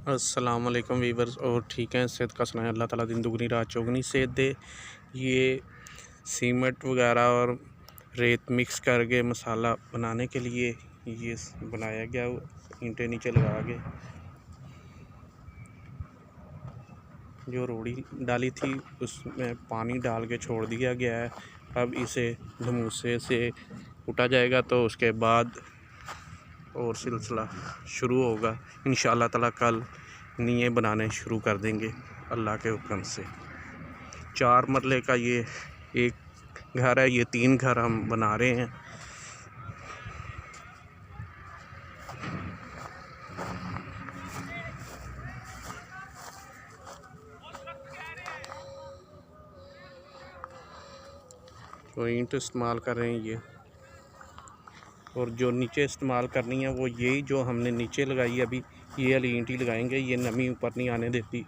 अस्सलाम वालेकुम वीवर्स। और ठीक हैं, सेहत का सुनाए अल्लाह ताला दिन दुगनी रात चौगनी सेहत दे। ये सीमेंट वगैरह और रेत मिक्स करके मसाला बनाने के लिए ये बनाया गया, ईंटें नीचे लगा के जो रोड़ी डाली थी उसमें पानी डाल के छोड़ दिया गया है। अब इसे धमूसे से उठा जाएगा तो उसके बाद और सिलसिला शुरू होगा इंशाअल्लाह ताला। कल नींवें बनाने शुरू कर देंगे अल्लाह के हुक्म से। 4 मरले का ये एक घर है, ये 3 घर हम बना रहे हैं। तो ईंट इस्तेमाल कर रहे हैं ये, और जो नीचे इस्तेमाल करनी है वो यही जो हमने नीचे लगाई अभी ये वाली ईंट ही लगाएंगे। ये नमी ऊपर नहीं आने देती